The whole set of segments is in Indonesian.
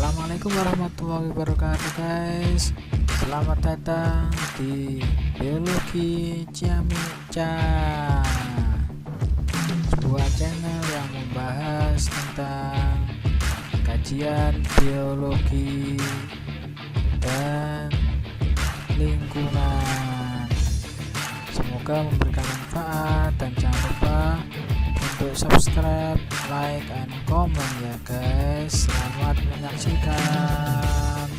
Assalamualaikum warahmatullahi wabarakatuh guys. Selamat datang di Biologi Ciamica, sebuah channel yang membahas tentang kajian biologi dan lingkungan. Semoga memberikan manfaat dan jangan lupa untuk subscribe, like, and comment ya guys. Selamat menyaksikan.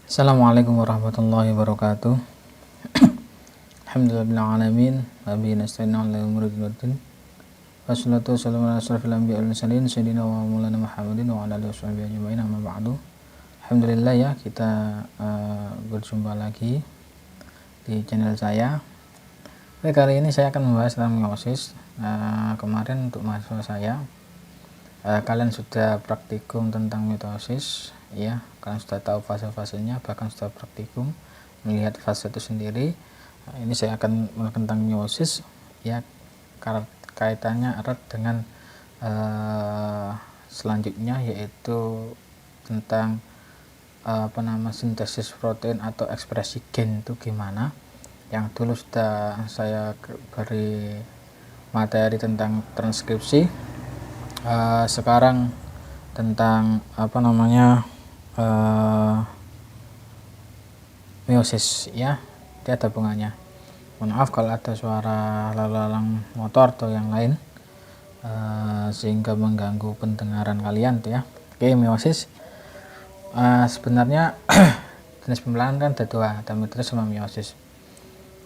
Assalamualaikum warahmatullahi wabarakatuh. Alhamdulillahirrahmanirrahim. Wabihi nasta'in ala umuri din. Wassalatu wassalamu ala asyrafil anbiya'i wal mursalin sayyidina wa maulana Muhammadin wa ala alihi washabihi ajma'in, amma ba'du. Alhamdulillah ya, kita berjumpa lagi di channel saya. Oke, kali ini saya akan membahas tentang meiosis. Kemarin untuk mahasiswa saya, kalian sudah praktikum tentang mitosis ya, kalian sudah tahu fase-fasenya, bahkan sudah praktikum melihat fase itu sendiri. Ini saya akan mengatakan tentang meiosis ya, kaitannya erat dengan selanjutnya, yaitu tentang sintesis protein atau ekspresi gen itu gimana, yang dulu sudah saya beri materi tentang transkripsi. Sekarang tentang meiosis ya, dia ada hubungannya. Mohon maaf kalau ada suara lalu-lalang motor atau yang lain sehingga mengganggu pendengaran kalian tuh ya. Oke, meiosis sebenarnya jenis pembelahan kan ada dua, ada mitosis sama meiosis.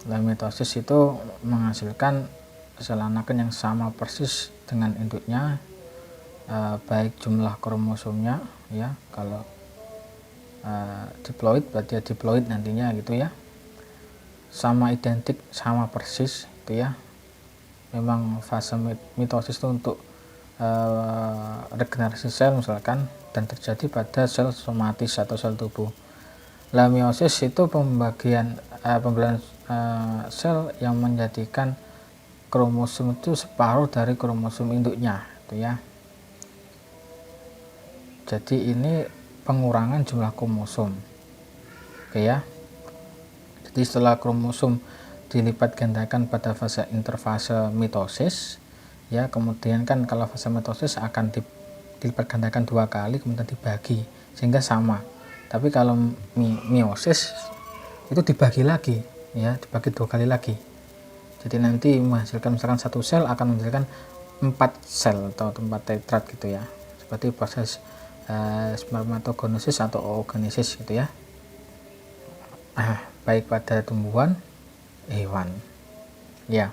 Dalam mitosis itu menghasilkan sel anakan yang sama persis dengan induknya, baik jumlah kromosomnya ya, kalau diploid berarti diploid nantinya gitu ya, sama identik, sama persis itu ya. Memang fase mitosis itu untuk regenerasi sel misalkan, dan terjadi pada sel somatis atau sel tubuh. Meiosis itu pembelahan sel yang menjadikan kromosom itu separuh dari kromosom induknya itu ya. Jadi ini pengurangan jumlah kromosom. Oke ya. Jadi setelah kromosom dilipat gandakan pada fase interfase mitosis ya, kemudian kan kalau fase mitosis akan dilipat gandakan dua kali kemudian dibagi sehingga sama. Tapi kalau meiosis itu dibagi lagi ya, dibagi dua kali lagi. Jadi nanti menghasilkan misalkan satu sel akan menghasilkan 4 sel atau 4 tetrat gitu ya, seperti proses spermatogenesis atau oogenesis gitu ya. Baik pada tumbuhan, hewan ya.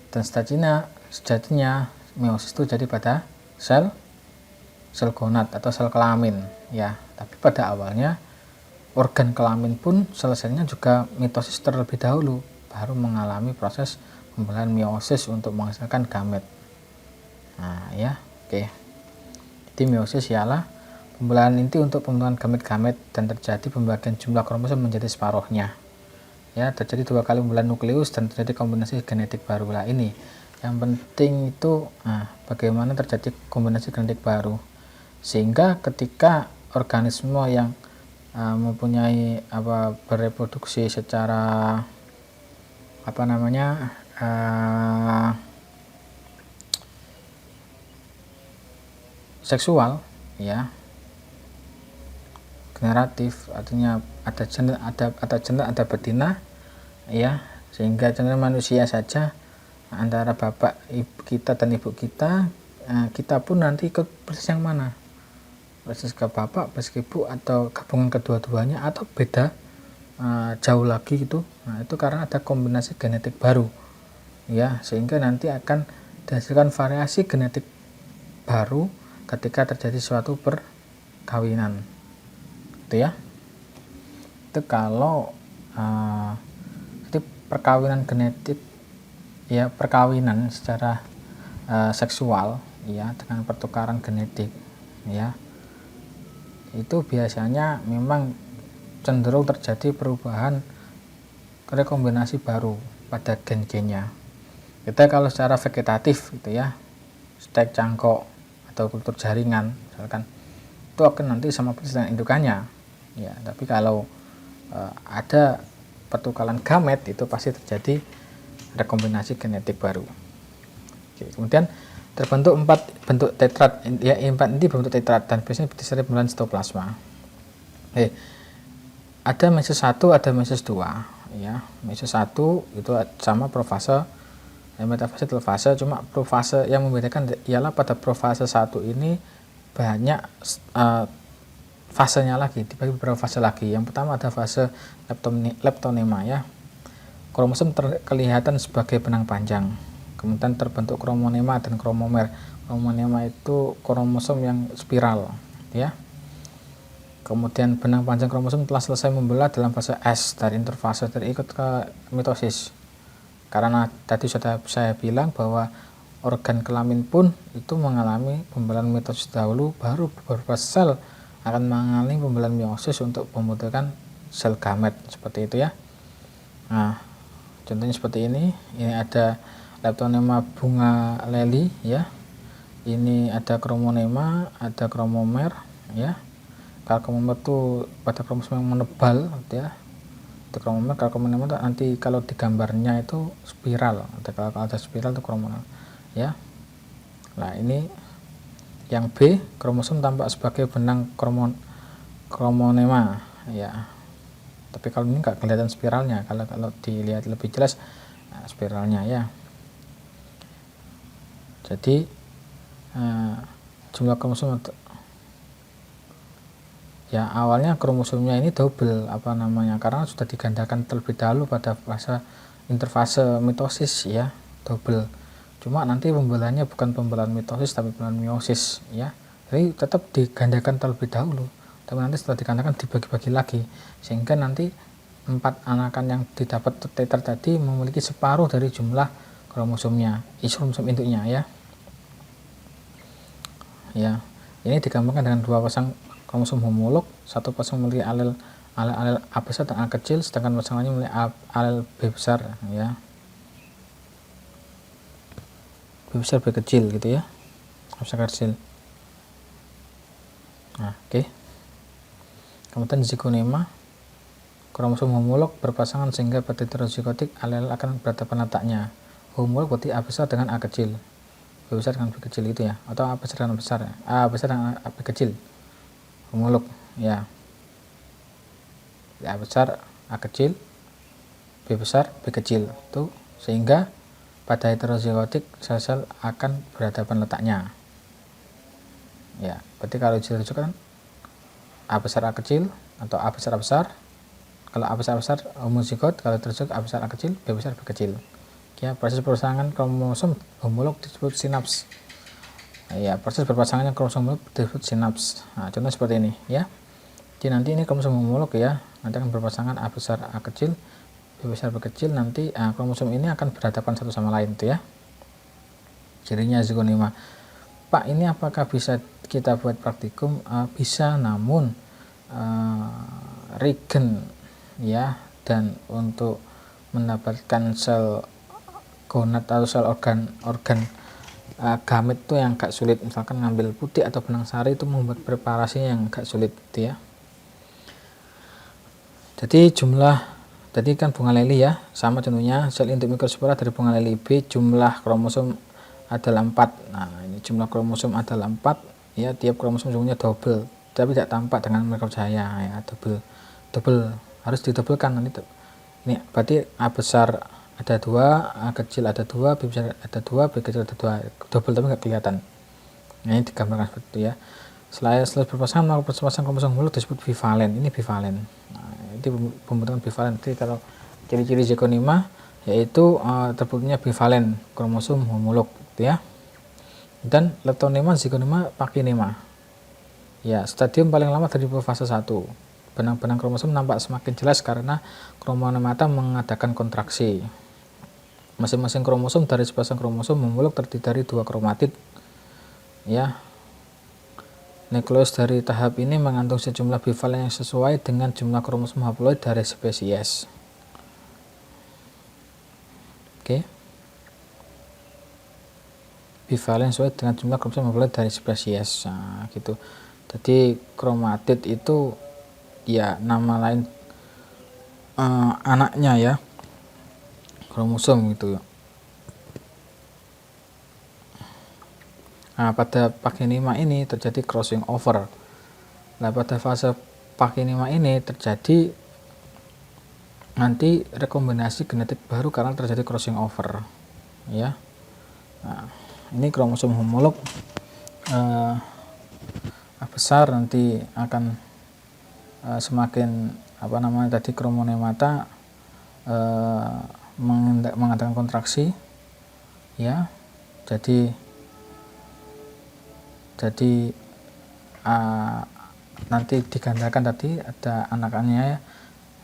Dan sejatinya meiosis itu jadi pada sel gonad atau sel kelamin ya. Tapi pada awalnya organ kelamin pun selesainya juga mitosis terlebih dahulu, baru mengalami proses pembelahan meiosis untuk menghasilkan gamet. Nah ya, oke. Jadi meiosis ialah pembelahan inti untuk pembentukan gamet-gamet, dan terjadi pembagian jumlah kromosom menjadi separuhnya. Ya, terjadi dua kali pembelahan nukleus dan terjadi kombinasi genetik baru. Lah ini yang penting itu, bagaimana terjadi kombinasi genetik baru, sehingga ketika organisme yang mempunyai bereproduksi secara seksual ya, generatif, artinya ada jantan ada betina ya, sehingga jantan manusia saja antara bapak ibu kita dan ibu kita, kita pun nanti ikut persis yang mana, persis ke bapak, persis ke ibu, atau gabungan kedua-duanya, atau beda jauh lagi gitu. Nah itu karena ada kombinasi genetik baru ya, sehingga nanti akan dihasilkan variasi genetik baru ketika terjadi suatu perkawinan itu ya. Itu kalau jadi perkawinan genetik ya, perkawinan secara seksual ya, dengan pertukaran genetik ya, itu biasanya memang cenderung terjadi perubahan rekombinasi baru pada gen-gennya. Kita kalau secara vegetatif gitu ya, stek cangkok atau kultur jaringan misalkan, itu akan nanti sama persis dengan indukannya ya. Tapi kalau ada pertukaran gamet, itu pasti terjadi rekombinasi genetik baru. Oke, kemudian terbentuk 4 bentuk tetrad ya, 4 ini berbentuk tetrad dan biasanya disertai bulan sitoplasma. Ada mesos 1, ada mesos 2 ya. Mesos 1 itu sama profase metafase telfase, cuma profase yang membedakan ialah pada profase 1 ini banyak fasenya lagi, dibagi beberapa fase lagi. Yang pertama ada fase leptonema ya. Kromosom kelihatan sebagai benang panjang. Kemudian terbentuk kromonema dan kromomer. Kromonema itu kromosom yang spiral ya. Kemudian benang panjang kromosom telah selesai membelah dalam fase S dari interfase terikut ke mitosis. Karena tadi sudah saya bilang bahwa organ kelamin pun itu mengalami pembelahan mitosis dahulu, baru beberapa sel akan mengalami pembelahan meiosis untuk membentukkan sel gamet, seperti itu ya. Nah, contohnya seperti ini ada leptonema bunga leli ya. Ini ada kromonema, ada kromomer ya. Kalau kromomer itu pada kromosom yang menebal ya. Kromomer, kalau kromomer nanti kalau di gambarnya itu spiral, kalau ada spiral itu kromomer ya. Nah, ini yang B, kromosom tampak sebagai benang kromonema ya. Tapi kalau ini nggak kelihatan spiralnya, kalau dilihat lebih jelas spiralnya ya. Jadi jumlah kromosom ya, awalnya kromosomnya ini double karena sudah digandakan terlebih dahulu pada fase interfase mitosis ya, double. Cuma nanti pembelahannya bukan pembelahan mitosis tapi pembelahan meiosis ya. Jadi tetap digandakan terlebih dahulu, tapi nanti setelah digandakan dibagi-bagi lagi, sehingga nanti 4 anakan yang didapat tetra tadi memiliki separuh dari jumlah kromosomnya, kromosom induknya ya. Ya, ini digambarkan dengan 2 pasang kromosom homolog, satu pasang memiliki alel A besar dan A kecil, sedangkan pasang lainnya memiliki alel B besar ya. B besar B kecil gitu ya. A besar kecil. Nah, oke. Kemudian zigonema, kromosom homolog berpasangan sehingga pada heterozigotik alel akan berhadapan letaknya. Homolog berarti A besar dengan A kecil. B besar dengan B kecil itu ya, atau A besar dengan A besar. A besar dengan A B kecil. Homolog ya. A besar A kecil, B besar B kecil itu, sehingga pada heterozigotik sel-sel akan berhadapan letaknya ya. Berarti kalau dirujukan A besar A kecil atau A besar A besar. Kalau A besar A besar homozigot, kalau terusuk A besar A kecil, B besar B kecil ya. Proses perpasangan kromosom homolog disebut sinaps ya. Proses berpasangannya kromosom homolog disebut sinaps. Nah, contoh seperti ini ya. Jadi nanti ini kromosom homolog ya, nanti akan berpasangan A besar A kecil, B besar B kecil. Nanti kromosom ini akan berhadapan satu sama lain itu ya. Cirinya zigonema. Pak, ini apakah bisa kita buat praktikum? Bisa, namun regen ya, dan untuk mendapatkan sel gonad atau sel organ gamet itu yang agak sulit. Misalkan ngambil putih atau benang sari itu membuat preparasinya yang agak sulit gitu ya. Jadi tadi kan bunga leli ya, sama contohnya sel induk mikrospora dari bunga leli B, jumlah kromosom adalah 4. Nah, ini jumlah kromosom adalah 4 ya. Tiap kromosom sungguhnya double, tapi tidak tampak dengan microscope cahaya ya. Double harus didobelkan nanti. Ini berarti A besar ada 2, A kecil ada 2, B besar ada 2, B kecil ada 2, double tapi nggak kelihatan. Nah, ini digambarkan seperti itu ya. Setelah berpasangan, maka perpasangan kromosom homolog disebut bivalen. Ini bivalen. Nah, itu pembentukan bivalen. Jadi kalau ciri-ciri zigonema yaitu terbentuknya bivalen kromosom homolog gitu ya. Dan leptonema, zigonema, pakinema ya. Stadium paling lama dari fase 1. Benang-benang kromosom nampak semakin jelas karena kromonemata mengadakan kontraksi. Masing-masing kromosom dari sepasang kromosom homolog terdiri dari 2 kromatid ya. Nukleus dari tahap ini mengandung sejumlah bivalen yang sesuai dengan jumlah kromosom haploid dari spesies. Oke. bivalen sesuai dengan jumlah kromosom memperoleh dari spesies. Nah, gitu. Jadi kromatid itu ya nama lain anaknya ya, kromosom gitu. Nah, pada pakinima ini terjadi crossing over. Nah, pada fase pakinima ini terjadi nanti rekombinasi genetik baru karena terjadi crossing over ya. Nah, ini kromosom homolog besar nanti akan semakin tadi kromonemata mengadakan kontraksi ya. Jadi nanti digandakan, tadi ada anakannya ya.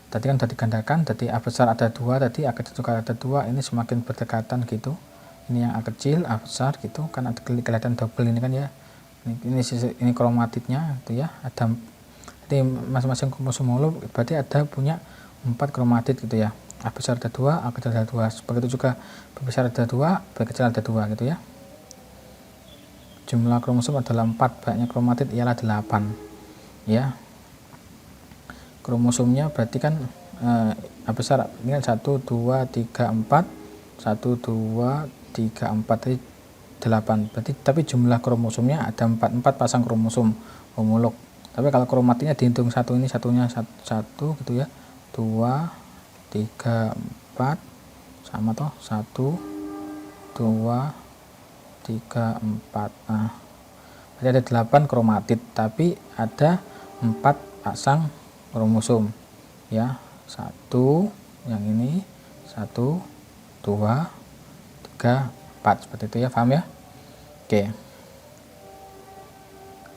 Tadi kan sudah digandakan, jadi A besar ada 2, tadi A kecil juga ada 2, ini semakin berdekatan gitu. Ini yang A kecil, A besar gitu, kan ada kelihatan double ini kan ya. Ini kromatidnya gitu ya. Jadi masing-masing kromosom homolog berarti ada punya 4 kromatid gitu ya. A besar ada 2, A kecil ada 2. Begitu juga B besar ada 2, B kecil ada 2 gitu ya. Jumlah kromosom adalah 4, banyaknya kromatid ialah 8 ya. Kromosomnya berarti kan A besar ini kan 1, 2, 3, 4 1, 2, 3, 4 tadi 8 berarti, tapi jumlah kromosomnya ada 4 pasang kromosom homolog. Tapi kalau kromatidnya dihitung satu, ini satunya 1 gitu ya, 2, 3, 4 sama toh 1, 2, 3, 4. Nah, berarti ada 8 kromatid tapi ada 4 pasang kromosom ya. 1 yang ini 1, 2, 3, 4 seperti itu ya, paham ya. Oke,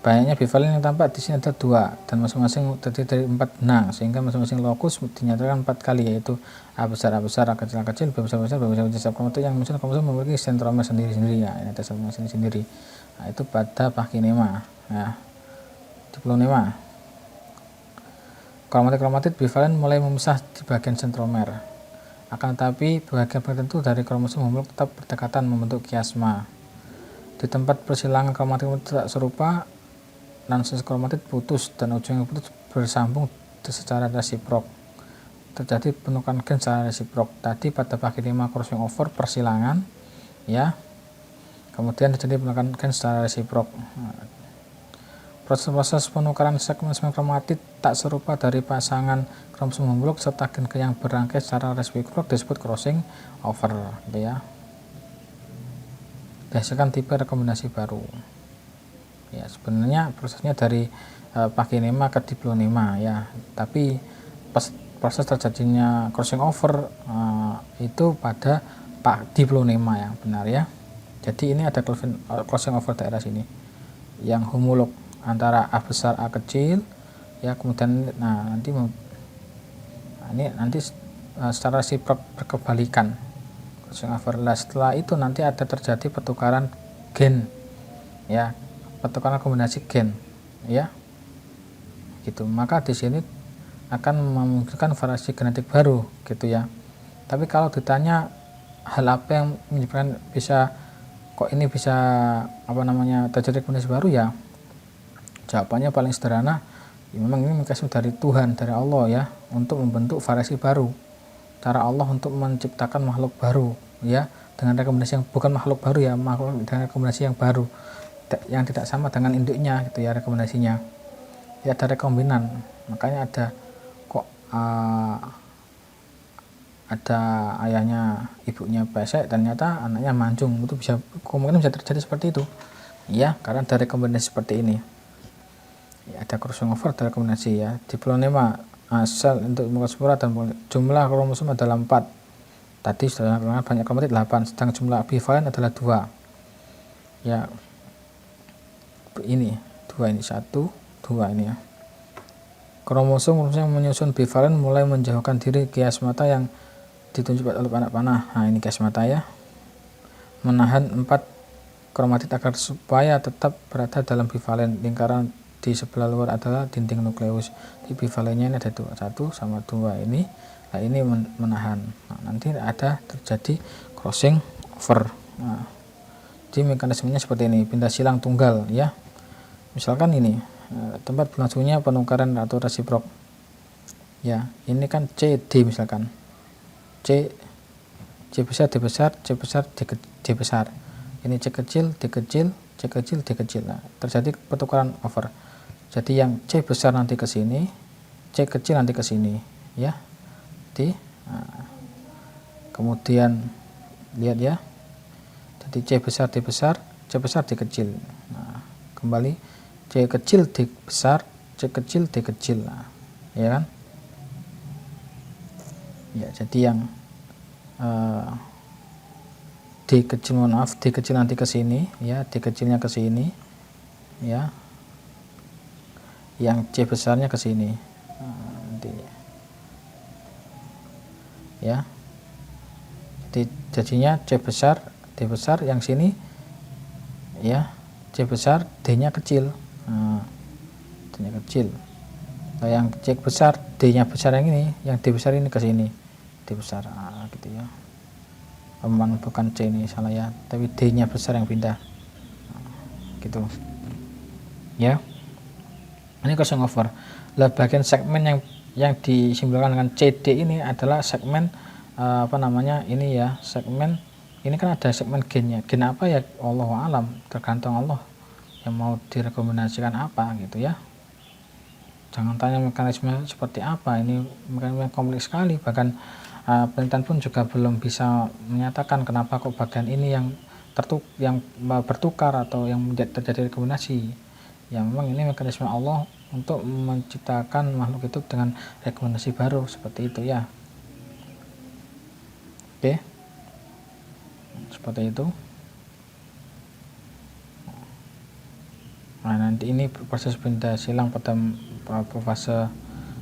banyaknya bivalen yang tampak di sini ada 2 dan masing-masing terdiri dari 4 benang, sehingga masing-masing lokus dinyatakan 4 kali, yaitu A besar, A kecil, B besar, B besar. Setiap kromatid yang muncul kromosom memiliki sentromer sendiri-sendiri ya, ini ada sentromer sendiri-sendiri. Nah, itu pada pakinema ya. Diplonema, kromatid bivalen mulai memecah di bagian sentromer. Akan tetapi bagian tertentu dari kromosom homolog tetap berdekatan membentuk kiasma. Di tempat persilangan kromatid tidak serupa, nonsense kromatid putus dan ujung yang putus bersambung secara resiprok. Terjadi penukaran gen secara resiprok. Tadi pada pakinema crossing over persilangan ya. Kemudian terjadi penukaran gen secara resiprok. Proses penukaran segmen kromatid tak serupa dari pasangan kromosom homolog serta gen yang berangkai secara resiprok disebut crossing over gitu ya. Dihasilkan tipe rekombinasi baru ya. Sebenarnya prosesnya dari pakinema ke diplonema ya, tapi proses terjadinya crossing over itu pada diplonema yang benar ya. Jadi ini ada crossing over daerah sini yang homolog antara A besar A kecil ya. Kemudian nanti secara resiprok berkebalikan crossing over. Setelah itu nanti ada terjadi pertukaran gen ya, pertukaran kombinasi gen ya gitu. Maka di sini akan memungkinkan variasi genetik baru gitu ya. Tapi kalau ditanya hal apa yang menyebabkan kok ini bisa terjadi kombinasi baru ya, jawabannya paling sederhana ya, memang ini mekanisme dari Tuhan, dari Allah ya, untuk membentuk variasi baru, cara Allah untuk menciptakan makhluk baru ya, dengan rekomendasi yang bukan makhluk baru ya, makhluk dengan rekomendasi yang baru yang tidak sama dengan induknya gitu ya, rekomendasinya ya, ada rekombinan. Makanya ada ayahnya ibunya pesek ternyata anaknya mancung, itu bisa kemungkinan bisa terjadi seperti itu ya, karena ada rekomendasi seperti ini ya. Ada crossing over, ada rekomendasi ya. Diplonema, sel untuk spora dan jumlah kromosom adalah 4. Tadi sudah terangkan banyak kromatid 8, sedang jumlah bivalen adalah 2 ya. Ini 2, ini 1, 2 ini ya. Kromosom yang menyusun bivalen mulai menjauhkan diri kiasmata yang ditunjuk oleh anak panah. Nah, ini kiasmata ya, menahan 4 kromatid agar supaya tetap berada dalam bivalen. Lingkaran di sebelah luar adalah dinding nukleus. Di bivalennya ini ada 1 sama 2 ini. Nah, ini menahan. Nah, nanti ada terjadi crossing over. Nah, Jadi mekanismenya seperti ini, pindah silang tunggal ya. Misalkan ini tempat berlangsungnya penukaran atau resiprok ya, ini kan CD misalkan, C besar D besar, C besar D besar, ini C kecil D kecil, C kecil D kecil. Nah, terjadi pertukaran over. Jadi yang C besar nanti ke sini, C kecil nanti ke sini ya. Kemudian lihat ya, jadi C besar D besar, C besar D kecil. Nah, kembali C kecil D besar, C kecil D kecil. Nah, ya kan? Ya, jadi yang D kecil, mohon maaf, D kecil nanti ke sini ya, D kecilnya ke sini ya, yang C besarnya ke sini. Nanti ya, jadi jadinya C besar D besar, yang sini ya C besar D nya kecil. D nya kecil. Nah, yang C besar D nya besar, yang ini, yang D besar ini ke sini, D besar gitu ya. Memang bukan C ini, salah ya, tapi D nya besar yang pindah gitu ya. Ini crossover. Lah bagian segmen yang disimbolkan dengan CD ini adalah segmen ini ya, segmen ini kan ada segmen gennya. Gen apa ya, Allahu alam, tergantung Allah yang mau direkomendasikan apa gitu ya. Jangan tanya mekanisme seperti apa, ini mekanisme kompleks sekali, bahkan penelitian pun juga belum bisa menyatakan kenapa kok bagian ini yang bertukar atau yang terjadi rekomendasi. Ya memang ini mekanisme Allah untuk menciptakan makhluk itu dengan rekomendasi baru seperti itu ya. Oke, seperti itu. Nah, nanti ini proses pindah silang pada fase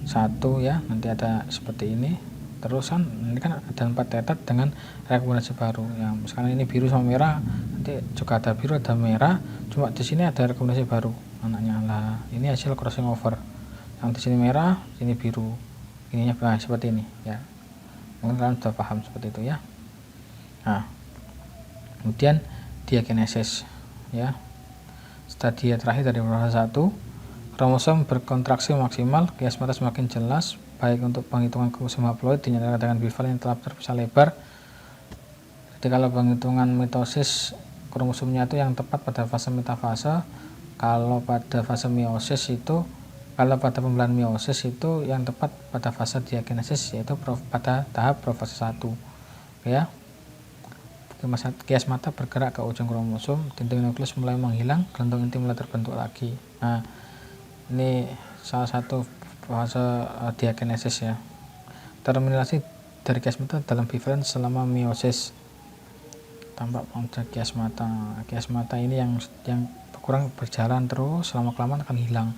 1 ya, nanti ada seperti ini. Terusan ini kan ada 4 tetet dengan rekomendasi baru ya. Misalkan ini biru sama merah, nanti juga ada biru ada merah, cuma di sini ada rekomendasi baru anaknya. Lah ini hasil crossing over, yang di sini merah, sini biru, ininya seperti ini ya. Mungkin kalian sudah paham seperti itu ya. Nah, kemudian diakinesis ya, stadium terakhir dari proses 1, kromosom berkontraksi maksimal, kias mata semakin jelas, baik untuk penghitungan kromosom haploid dinyatakan dengan bivalen yang telah terpisah lebar. Jadi kalau penghitungan mitosis kromosomnya itu yang tepat pada fase metafase, kalau pada fase meiosis itu, kalau pada pembelahan meiosis itu yang tepat pada fase diakinesis, yaitu pada tahap profase 1 ya. Kias mata bergerak ke ujung kromosom, dinding nukleus mulai menghilang, gelombang inti mulai terbentuk lagi. Nah, ini salah satu fase diakinesis ya. Terminasi dari kias mata dalam bivalen selama meiosis. Tampak pada kias mata. Kias mata ini yang kurang berjalan terus, selama kelamaan akan hilang.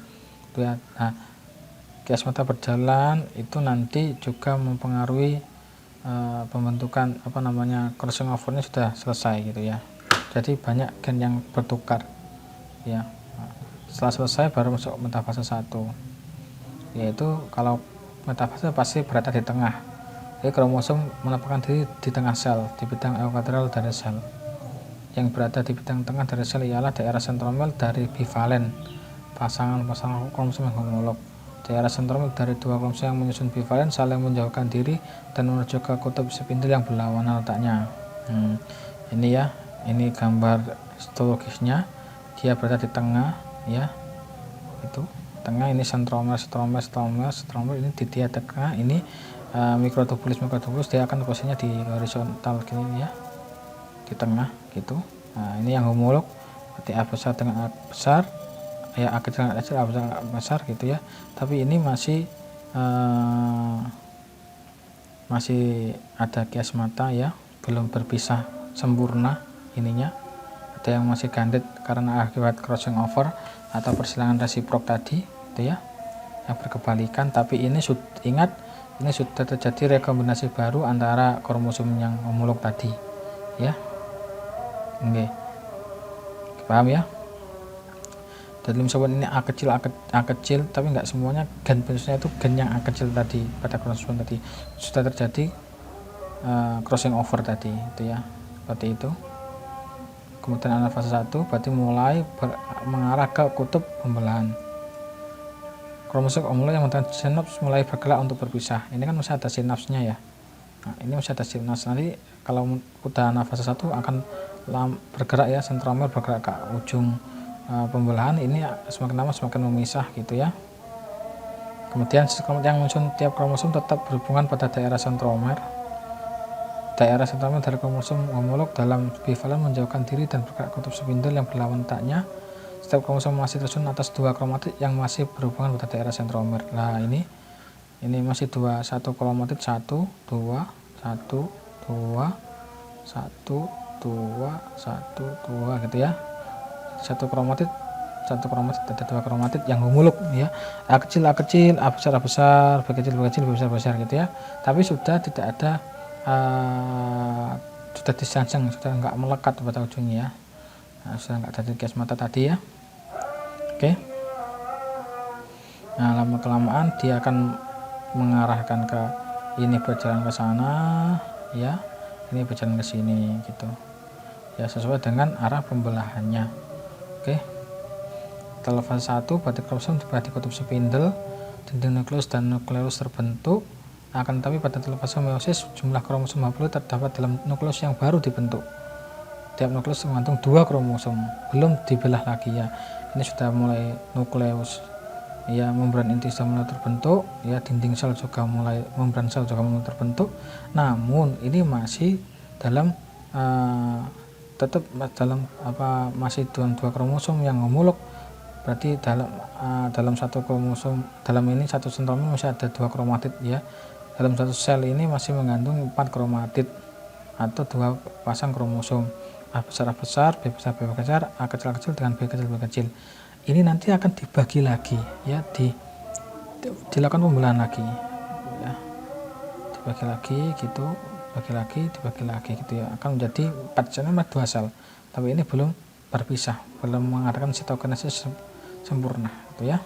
Nah, kias mata berjalan itu nanti juga mempengaruhi pembentukan crossing overnya sudah selesai gitu ya. Jadi banyak gen yang bertukar ya. Setelah selesai baru masuk metafase 1, yaitu kalau metafase pasti berada di tengah. Jadi kromosom menempatkan diri di tengah sel, di bidang eukadral dari sel. Yang berada di bidang tengah dari sel ialah daerah sentromel dari bivalen, pasangan-pasangan kromosom yang homolog. Daerah sentromel dari dua kromosom yang menyusun bivalen saling menjauhkan diri dan menuju ke kutub sepindel yang berlawanan letaknya. Ini ya, ini gambar histologisnya, dia berada di tengah ya, itu tengah, ini sentromel ini di dia tengah, ini mikrotubulis dia akan posisinya di horizontal gini ya, di tengah gitu. Nah, ini yang homolog seperti A besar dengan A besar ya, A kecil dengan A kecil, A besar dengan A besar gitu ya. Tapi ini masih ada kias mata ya, belum berpisah sempurna ininya, ada yang masih gandet karena akibat crossing over atau persilangan resiprok tadi itu ya, yang berkebalikan. Tapi ini ingat, ini sudah terjadi rekombinasi baru antara kromosom yang homolog tadi ya. Oke, paham ya? Jadi misalnya ini A kecil, tapi nggak semuanya gen penyusunnya itu gen yang A kecil tadi pada kromosom tadi sudah terjadi crossing over tadi itu ya, seperti itu. kemudian ada fase 1 berarti mulai mengarah ke kutub pembelahan. Kromosom omolog yang menggunakan sinaps mulai bergerak untuk berpisah. Ini kan masih ada sinapsnya ya. Nah, ini masih ada sinaps. Nanti kalau udah fase 1 akan bergerak ya, sentromer bergerak ke ujung pembelahan. Ini semakin lama semakin memisah gitu ya. Kemudian yang menyusun tiap kromosom tetap berhubungan pada daerah sentromer. Daerah sentromer dari kromosom homolog dalam bivalen menjauhkan diri dan bergerak kutub spindle yang berlawan letaknya. Setiap kromosom masih tersusun atas 2 kromatid yang masih berhubungan pada daerah sentromer. Nah, ini masih 1 kromatid 1 2 1 2 1 2 1 2 gitu ya. Satu kromatid ada 2 kromatid yang homolog ya. A kecil, A kecil, A besar, A besar, B kecil, B kecil, B besar, B besar gitu ya. Tapi sudah tidak ada sudah disangsang, sudah enggak melekat pada ujungnya ya. Nah, sudah enggak ada gas mata tadi ya. Oke. Nah, lama kelamaan dia akan mengarahkan ke ini berjalan ke sana ya. Ini berjalan ke sini gitu. Ya, sesuai dengan arah pembelahannya. Oke. Setelah fase 1 berarti kromosom berarti kutub spindle, dinding nukleus dan nukleus terbentuk. Akan tetapi pada fase meiosis jumlah kromosom haploid terdapat dalam nukleus yang baru dibentuk. Tiap nukleus mengandung 2 kromosom, belum dibelah lagi ya. Ini sudah mulai nukleus ya, membran inti sudah mulai terbentuk ya, dinding sel juga mulai, membran sel juga mulai terbentuk. Namun ini masih dalam tetap dalam masih dalam 2 kromosom yang homolog. Berarti dalam satu kromosom, dalam ini satu sentromer masih ada 2 kromatid ya. Dalam satu sel ini masih mengandung 4 kromatid atau 2 pasang kromosom. A besar, A besar, B besar, B besar, A kecil, A kecil dengan B kecil, B kecil. Ini nanti akan dibagi lagi ya, dilakukan pembelahan lagi ya, dibagi lagi gitu, dibagi lagi gitu ya, akan menjadi 4 sel, 2 sel, tapi ini belum berpisah, belum mengadakan sitokinesis sempurna gitu ya.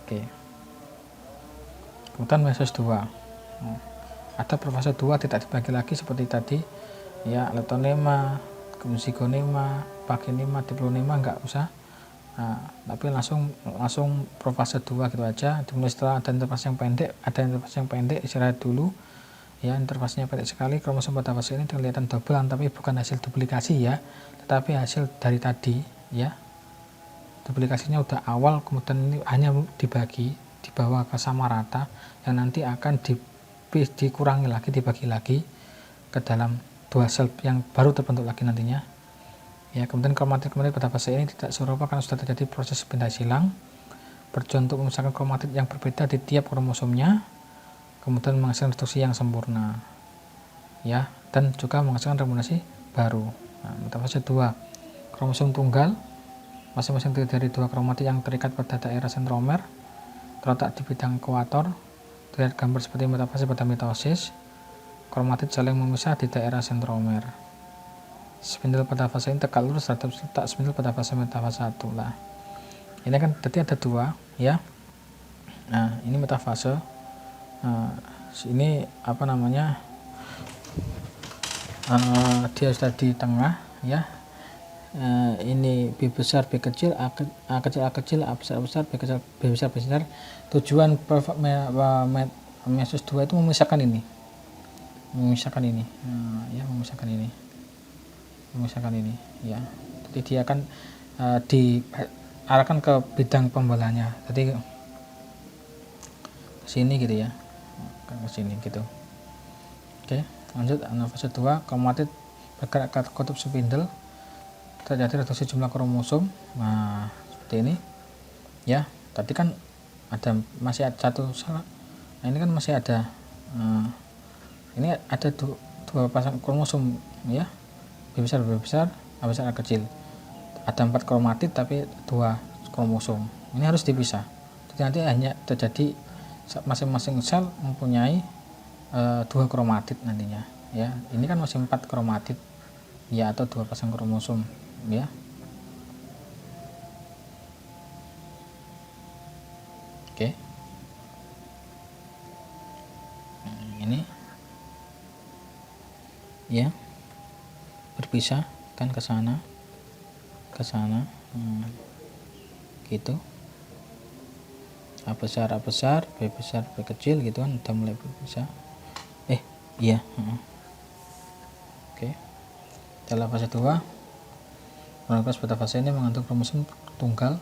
Oke. Kemudian meiosis 2 ada fase 2 tidak dibagi lagi seperti tadi ya, letonema, zigonema, paginema, diplonema enggak usah. Tapi langsung profase 2 gitu aja. Dimulai setelah ada interfase yang pendek, istirahat dulu ya, interfasenya pendek sekali. Kromosom pada fase ini kelihatan dobelan tapi bukan hasil duplikasi ya, tetapi hasil dari tadi ya. Duplikasinya udah awal, kemudian ini hanya dibagi, dibawa ke sama rata, yang nanti akan dikurangi lagi, dibagi lagi ke dalam 2 sel yang baru terbentuk lagi nantinya ya. Kemudian kromatid pada fase ini tidak serupa karena sudah terjadi proses pindah silang, berjuang untuk memisahkan kromatid yang berbeda di tiap kromosomnya, kemudian menghasilkan reduksi yang sempurna ya, dan juga menghasilkan rekomendasi baru. Pada fase 2 kromosom tunggal masing-masing terdiri dari 2 kromatid yang terikat pada daerah sentromer, terletak di bidang ekuator. Terlihat gambar seperti metafase pada mitosis. Kromatid saling memisah di daerah sentromer. Spindle pada fase ini tegak lurus terhadap letak spindle pada fase metafase 1 lah. Ini kan tadi ada 2 ya. Nah, ini metafase. Ini dia sudah di tengah ya. Ini B besar, B kecil, A kecil, A kecil, A besar, A besar, B kecil, B besar, B besar. Tujuan meiosis 2 itu memisahkan ini ya, memisahkan ini ya. Jadi dia akan diarahkan ke bidang pembelahannya, jadi ke sini gitu ya, ke sini gitu. Oke, lanjut. Fase 2 kromatid bergerak ke kutub spindle, terjadi reduksi jumlah kromosom. Nah, seperti ini ya. Tadi kan masih ada 1 sel. Nah, ini kan masih ada ini ada 2 pasang kromosom ya, B besar, B besar, A besar, A kecil. Ada 4 kromatid tapi 2 kromosom. Ini harus dipisah. Jadi nanti hanya terjadi masing-masing sel mempunyai 2 kromatid nantinya ya. Ini kan masih 4 kromatid ya, atau 2 pasang kromosom ya. Oke. Ini ya, berpisah kan ke sana. ke sana. Gitu. A besar, B besar, B kecil gitu kan, udah mulai bisa. Iya. Oke. Dalam fase 2, kronologis pada fase ini mengandung kromosom tunggal.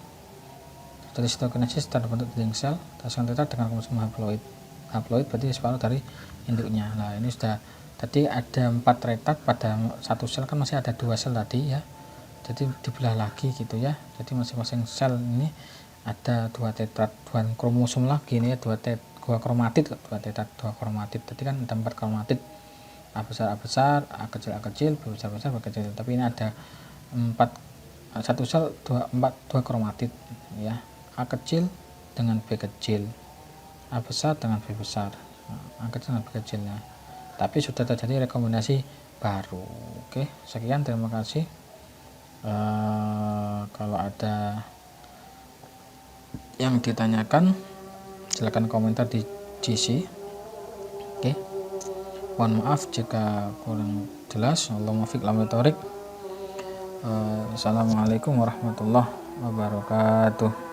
Dari sitokinesis terbentuk dinding sel, tersekan tetrat dengan kromosom haploid. Haploid berarti separuh dari induknya. Nah, ini sudah tadi ada 4 retard pada satu sel, kan masih ada 2 sel tadi ya. Jadi dibelah lagi gitu ya. Jadi masing-masing sel ini ada 2 tetrat, 2 kromosom lagi ini ya, 2 kromatid, 2 tetrat, 2 kromatid. Tadi kan ada 4 kromatid. A besar, A kecil, B besar, B kecil. Tapi ini ada 4, satu sel 2 kromatid ya. A kecil dengan B kecil, A besar dengan B besar, A kecil dengan B kecil ya. Tapi sudah terjadi rekomendasi baru. Oke, sekian, terima kasih. Kalau ada yang ditanyakan silakan komentar di GC. Oke, mohon maaf jika kurang jelas. Allahumma fiq lam Assalamualaikum warahmatullahi wabarakatuh.